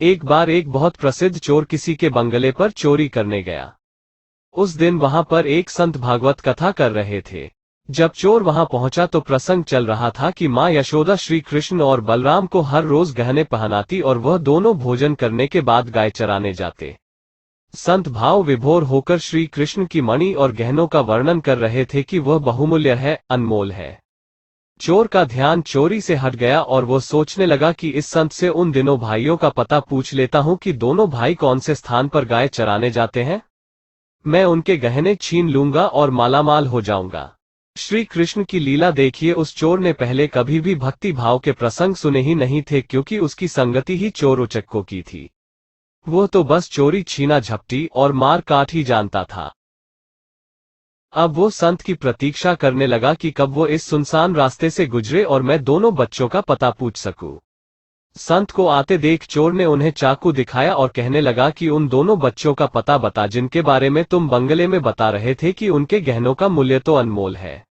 एक बार एक बहुत प्रसिद्ध चोर किसी के बंगले पर चोरी करने गया। उस दिन वहां पर एक संत भागवत कथा कर रहे थे। जब चोर वहां पहुंचा तो प्रसंग चल रहा था कि मां यशोदा श्री कृष्ण और बलराम को हर रोज गहने पहनाती और वह दोनों भोजन करने के बाद गाय चराने जाते। संत भाव विभोर होकर श्री कृष्ण की मणि और गहनों का वर्णन कर रहे थे कि वह बहुमूल्य है, अनमोल है। चोर का ध्यान चोरी से हट गया और वो सोचने लगा कि इस संत से उन दिनों भाइयों का पता पूछ लेता हूं कि दोनों भाई कौन से स्थान पर गाय चराने जाते हैं। मैं उनके गहने छीन लूंगा और मालामाल हो जाऊंगा। श्री कृष्ण की लीला देखिए, उस चोर ने पहले कभी भी भक्ति भाव के प्रसंग सुने ही नहीं थे, क्योंकि उसकी संगति ही चोर उचक्कों की थी। वो तो बस चोरी छीना झपटी और मार काट ही जानता था। अब वो संत की प्रतीक्षा करने लगा कि कब वो इस सुनसान रास्ते से गुजरे और मैं दोनों बच्चों का पता पूछ सकूं। संत को आते देख चोर ने उन्हें चाकू दिखाया और कहने लगा कि उन दोनों बच्चों का पता बता जिनके बारे में तुम बंगले में बता रहे थे कि उनके गहनों का मूल्य तो अनमोल है।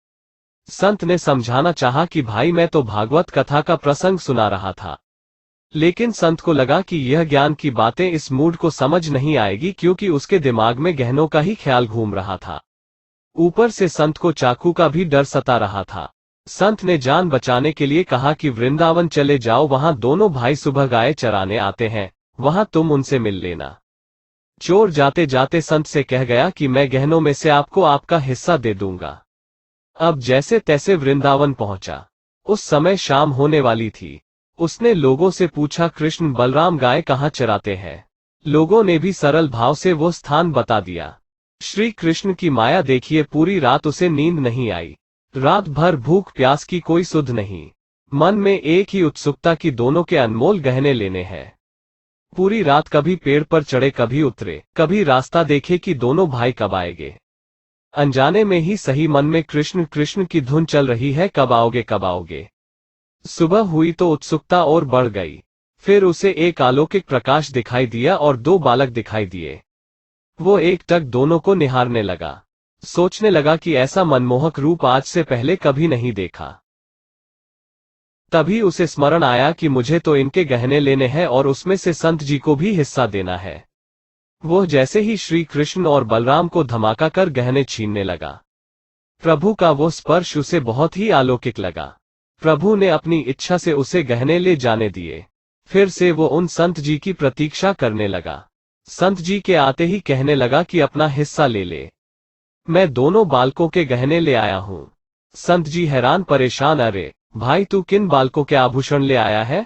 संत ने समझाना चाहा कि भाई मैं तो भागवत कथा का प्रसंग सुना रहा था, लेकिन संत को लगा कि यह ज्ञान की बातें इस मूड को समझ नहीं आएगी, क्योंकि उसके दिमाग में गहनों का ही ख्याल घूम रहा था। ऊपर से संत को चाकू का भी डर सता रहा था। संत ने जान बचाने के लिए कहा कि वृंदावन चले जाओ, वहां दोनों भाई सुबह गाय चराने आते हैं, वहां तुम उनसे मिल लेना। चोर जाते जाते संत से कह गया कि मैं गहनों में से आपको आपका हिस्सा दे दूंगा। अब जैसे तैसे वृंदावन पहुंचा। उस समय शाम होने वाली थी। उसने लोगों से पूछा, कृष्ण बलराम गाय कहाँ चराते हैं? लोगों ने भी सरल भाव से वो स्थान बता दिया। श्री कृष्ण की माया देखिए, पूरी रात उसे नींद नहीं आई। रात भर भूख प्यास की कोई सुध नहीं। मन में एक ही उत्सुकता कि दोनों के अनमोल गहने लेने हैं। पूरी रात कभी पेड़ पर चढ़े, कभी उतरे, कभी रास्ता देखे कि दोनों भाई कब आएंगे। अनजाने में ही सही मन में कृष्ण कृष्ण की धुन चल रही है, कब आओगे कब आओगे। सुबह हुई तो उत्सुकता और बढ़ गई। फिर उसे एक अलौकिक प्रकाश दिखाई दिया और दो बालक दिखाई दिए। वो एक टक दोनों को निहारने लगा। सोचने लगा कि ऐसा मनमोहक रूप आज से पहले कभी नहीं देखा। तभी उसे स्मरण आया कि मुझे तो इनके गहने लेने हैं और उसमें से संत जी को भी हिस्सा देना है। वो जैसे ही श्री कृष्ण और बलराम को धमाका कर गहने छीनने लगा। प्रभु का वो स्पर्श उसे बहुत ही अलौकिक लगा। प्रभु ने अपनी इच्छा से उसे गहने ले जाने दिए। फिर से वो उन संत जी की प्रतीक्षा करने लगा। संत जी के आते ही कहने लगा कि अपना हिस्सा ले ले, मैं दोनों बालकों के गहने ले आया हूं। संत जी हैरान परेशान, अरे भाई तू किन बालकों के आभूषण ले आया है?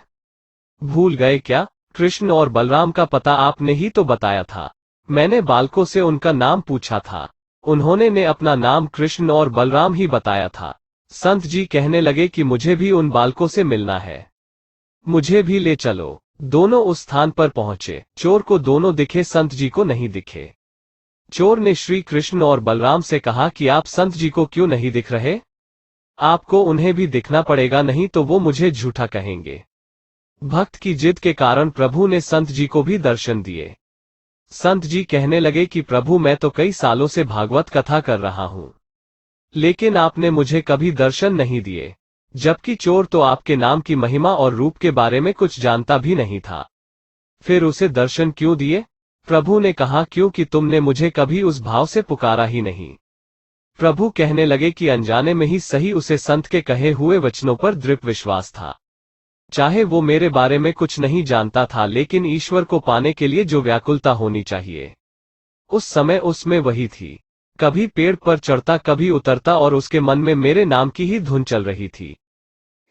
भूल गए क्या? कृष्ण और बलराम का पता आपने ही तो बताया था। मैंने बालकों से उनका नाम पूछा था, उन्होंने ने अपना नाम कृष्ण और बलराम ही बताया था। संत जी कहने लगे कि मुझे भी उन बालकों से मिलना है, मुझे भी ले चलो। दोनों उस स्थान पर पहुंचे। चोर को दोनों दिखे, संत जी को नहीं दिखे। चोर ने श्री कृष्ण और बलराम से कहा कि आप संत जी को क्यों नहीं दिख रहे? आपको उन्हें भी दिखना पड़ेगा, नहीं तो वो मुझे झूठा कहेंगे। भक्त की जिद के कारण प्रभु ने संत जी को भी दर्शन दिए। संत जी कहने लगे कि प्रभु मैं तो कई सालों से भागवत कथा कर रहा हूं, लेकिन आपने मुझे कभी दर्शन नहीं दिए, जबकि चोर तो आपके नाम की महिमा और रूप के बारे में कुछ जानता भी नहीं था। फिर उसे दर्शन क्यों दिए? प्रभु ने कहा, क्योंकि तुमने मुझे कभी उस भाव से पुकारा ही नहीं। प्रभु कहने लगे कि अनजाने में ही सही उसे संत के कहे हुए वचनों पर दृढ़ विश्वास था। चाहे वो मेरे बारे में कुछ नहीं जानता था, लेकिन ईश्वर को पाने के लिए जो व्याकुलता होनी चाहिए, उस समय उसमें वही थी। कभी पेड़ पर चढ़ता, कभी उतरता और उसके मन में मेरे नाम की ही धुन चल रही थी।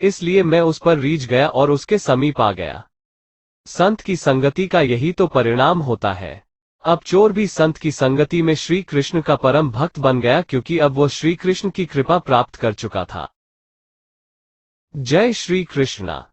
इसलिए मैं उस पर रीझ गया और उसके समीप आ गया। संत की संगति का यही तो परिणाम होता है। अब चोर भी संत की संगति में श्री कृष्ण का परम भक्त बन गया, क्योंकि अब वो श्री कृष्ण की कृपा प्राप्त कर चुका था। जय श्री कृष्णा।